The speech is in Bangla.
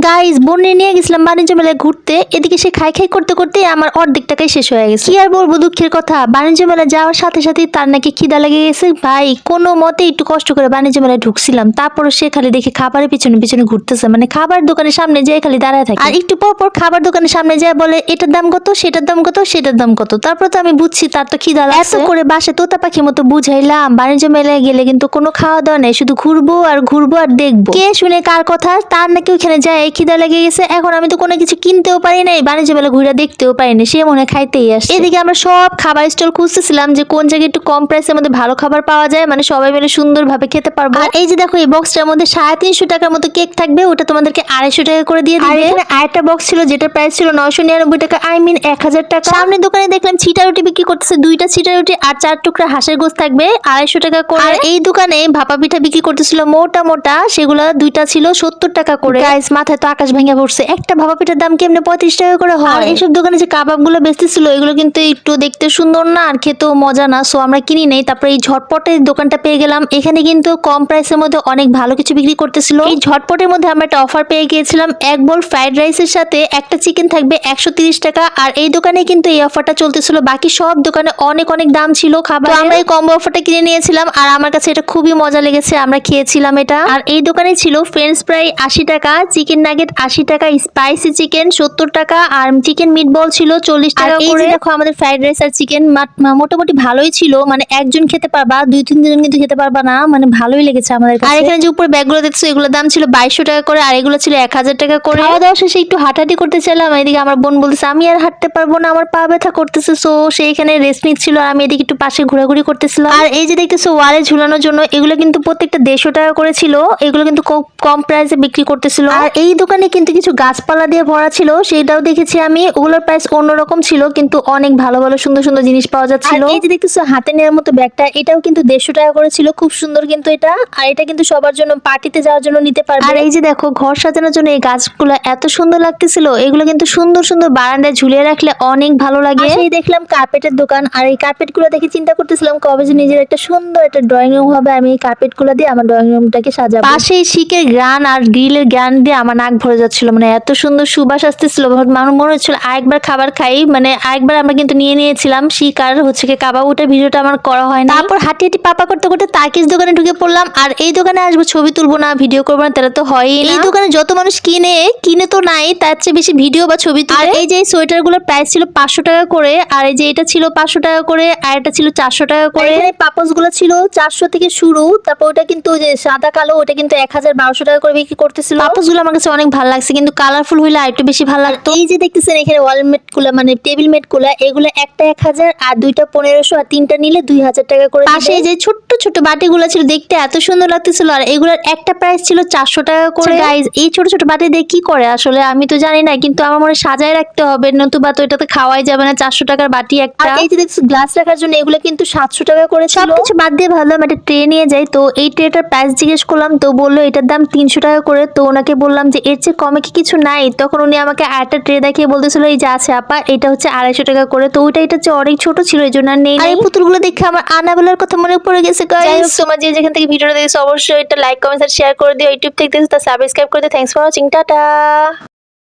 গাইস বোনে নিয়ে গেছিলাম বাণিজ্য মেলায় ঘুরতে, এদিকে সে খাই খাই করতে করতে আমার অর্ধেক টাকাই শেষ হয়ে গেছে। কি আর বলবো দুঃখের কথা, বাণিজ্য মেলায় যাওয়ার সাথে সাথে তার নাকি খিদা লেগে গেছে। ভাই কোনো মতে একটু কষ্ট করে বাণিজ্য মেলায় ঢুকছিলাম, তারপরে সে খালি দেখে খাবারের পিছনে পিছনে ঘুরতেছে, মানে খাবার দোকানের সামনে যেয়ে খালি দাঁড়ায় থাকে। আর একটু পর পর খাবার দোকানের সামনে যায় বলে এটার দাম কত, সেটার দাম কত, সেটার দাম কত। তারপর তো আমি বুঝছি তার তো খিদা লাগছে। এত করে বাসে তোতা পাখির মতো বুঝাইলাম বাণিজ্য মেলায় গেলে কিন্তু কোনো খাওয়া দাওয়া নেই, শুধু ঘুরবো আর দেখবো। কে শুনে কার কথা, তার নাকি ওখানে যায় খিদা লেগে গেছে। এখন আমি তো কোনো কিছু কিনতেও পারি নাই, বাণিজ্য মেলা ঘুরে দেখতেও পারি না, সে মনে হয় খাইতেই আসে। এদিকে আমরা সব খাবার স্টল খুঁজতেছিলাম যে কোন জায়গায় একটু কম প্রাইসের মধ্যে ভালো খাবার পাওয়া যায়, মানে সবাই মিলে সুন্দরভাবে খেতে পারবো। আর এই যে দেখো এই বক্সটার মধ্যে 350 টাকার মতো কেক থাকবে, ওটা তোমাদেরকে 250 টাকা করে দিয়ে দিবে। আর এখানে আরেকটা বক্স ছিল যেটার প্রাইস ছিল 999 টাকা, আই মিন 1000 টাকা। সামনে দোকানে দেখলাম ছিটা রুটি বিক্রি করতেছে, 2টা ছিটা রুটি আর 4 টুকরা হাঁসের গোস্ত থাকবে 250 টাকা করে। আর এই দোকানে ভাপা পিঠা বিক্রি করতেছিল মোটা মোটা, সেগুলা 2টা ছিল 70 টাকা করে। গাইস মাথায় তো আকাশ ভেঙে পড়ছে, একটা ভাপা পিঠার দাম কেমনে 35 টাকা করে হয়। আর এইসব দোকানে যে কাবাব গুলো বেচতেছিল এগুলো কিন্তু একটু দেখতে সুন্দর না আর খেতেও মজা না, সো আমরা কিনি নেই। তারপরে এই ঝটপটের দোকানটা পেয়ে গেলাম, এখানে কিন্তু কম প্রাইসের মধ্যে অনেক ভালো কিছু বিক্রি করতেছিল। এই ঝটপটের মধ্যে আমরা একটা অফার পেয়ে গিয়েছিলাম, এক বোল ফ্রাইড রাইসের সাথে একটা চিকেন থাকবে 130 টাকা। আর এই দোকানে কিন্তু এই অফারটা চলতেছিল, বাকি সব দোকানে অনেক অনেক দাম ছিল খাবার। আমরা এই কম্বো অফারটা কিনে নিয়েছিলাম আর আমার কাছে এটা খুবই মজা লেগেছে, আমরা খেয়েছিলাম এটা। আর এই দোকানে ছিল ফ্রেঞ্চ ফ্রাই 80 টাকা, চিকেন নাগেট 80 টাকা, স্পাইসি চিকেন 70 টাকা আর চিকেন মিটবল ছিল 40 টাকা করে। এই যে দেখো আমাদের ফ্রাইড রাইস আর চিকেন মোটামুটি ভালোই ছিল, মানে একজন খেতে পারবা, 2-3 জন কিন্তু খেতে পারবা না, মানে ভালোই লেগেছে আমাদের কাছে। আর এখানে যে উপরে ব্যাগগুলো দেখছো এগুলোর দাম ছিল 2200 টাকা করে আর এগুলো ছিল 1000 টাকা করে। খাওয়া দাওয়া শেষে একটু হাঁটাহাঁটি করতে চাইলাম, এদিকে আমার বোন বলতেছে আমি আর হাঁটতে পারবো না, আমার পা ব্যথা করতেছে, সো সে এখানে রেস্ট নিচ্ছিল আর আমি এদিকে একটু পাশে ঘোরাঘুরি করতেছিলাম। আর এই যে দেখতেছো ওয়ালে ঝুলানোর জন্য এগুলো কিন্তু প্রত্যেকটা 150 টাকা করে ছিল, এগুলো কিন্তু কম প্রাইসে বিক্রি করতেছিল। আর এই দোকানে কিন্তু কিছু গাছপালা দিয়ে ভরা ছিল, সেটাও দেখেছি আমি, ওগুলোর প্রাইস অন্যরকম ছিল কিন্তু অনেক ভালো ভালো সুন্দর সুন্দর জিনিস পাওয়া যাচ্ছিল। এই যে দেখতেছো হাতে নেওয়ার মতো ব্যাগটা, এটাও কিন্তু 150 টাকা করে ছিল, খুব সুন্দর কিন্তু এটা। আর এটা কিন্তু সবার জন্য পার্টিতে যাওয়ার জন্য নিতে পারবে। আর এই যে দেখো ঘর সাজানোর জন্য এই গাছগুলো এত সুন্দর লাগতেছিল, এগুলো কিন্তু সুন্দর সুন্দর বারান্দায় ঝুলিয়ে রাখলে অনেক ভালো লাগে। এই দেখলাম কার্পেটের দোকান, আর এই কার্পেট গুলো দেখে চিন্তা করতেছিলাম কবে যে নিজের একটা সুন্দর একটা ড্রয়িং রুম হবে, আমি এই কার্পেট গুলো দিয়ে আমার ড্রয়িং রুমটাকে সাজাবো। পাশেই শিকের গ্রান আর গ্রিলের গ্রান দিয়ে আমার নাক ভরে যাচ্ছিল, মানে এত সুন্দর সুবাস আসতেছিল, আমার মনে হচ্ছিল আরেকবার খাবার খাই, মানে আরেকবার আমরা কিন্তু নিয়ে নিয়েছিলাম শিক আর হচ্ছে কি কাবাব, ওটা ভিডিওটা আমার করা হয় না। তারপর হাঁটি হাঁটি পাপা করতে করতে তাকিস দোকানে ঢুকে পড়লাম, আর এই দোকানে আসবো ছবি তুলবো না ভিডিও করবো না তারা তো হয়ই না। এই দোকানে যত মানুষ কিনে তো নাই, তার চেয়ে বেশি ভিডিও বা ছবি তুলে। আর এই যে সোয়েটার গুলোর প্রাইস ছিল 500 টাকা করে, আর এই যে এটা ছিল 500 টাকা করে, আর এটা ছিল 400 টাকা করে। এখানে পাপোস গুলো ছিল 400 থেকে শুরু, তারপর ওটা কিন্তু যে সাদা কালো ওটা কিন্তু 1000-1200 টাকা করে বিক্রি করতেছিল। পাপোস গুলো আমার কাছে অনেক ভালো লাগছে, কিন্তু কালারফুল হইলে আরেকটু বেশি ভালো লাগতো। এই যে দেখতেছেন এখানে ওয়ালমেট গুলা মানে টেবিল মেট গুলা, এগুলো একটা 1000 আর দুইটা 1500 আর তিনটা নিলে 2000 টাকা করে। পাশে যে ছোট্ট ছোট বাটিগুলো ছিল দেখতে এত সুন্দর লাগতেছিল, আর এগুলোর একটা প্রাইস ছিল 400 টাকা করে। গাইস এই ছোট ছোট বাটি দিয়ে কি করে আসলে আমি তো জানি না, কিন্তু আমার মনে সাজায় রাখতে হবে, নতুবা তো এটাতে খাওয়াই যাবে না, 400 টাকার বাটি একটা। এই যে দেখছো গ্লাস রাখার জন্য এগুলো কিন্তু 700 টাকা করে ছিল। সবকিছু বাদ দিয়ে ভাবলাম একটা ট্রে নিয়ে যাই, তো এই ট্রেটার প্রাইস জিজ্ঞেস করলাম, তো বললো এটার দাম 300 টাকা করে। তো ওনাকে বললাম যে এর চেয়ে কমে কি কিছু নাই, তখন উনি আমাকে আরেকটা ট্রে দেখিয়ে বলতেছিল এই যে আছে আপা, এটা হচ্ছে 250 টাকা করে। তো ওইটা এটা হচ্ছে অনেক ছোট ছিল, এই জন্য নেই। আর এই পুতুলগুলো দেখে আমার আনাবেলার কথা মনে পড়ে গেছে। গাইস তোমরা যে যেখান থেকে ভিডিওটা দেখছো অবশ্যই এটা লাইক কমেন্ট আর শেয়ার করে দিও, ইউটিউব থেকে দেখছো তা সাবস্ক্রাইব করে দিও। Thanks for watching, tata.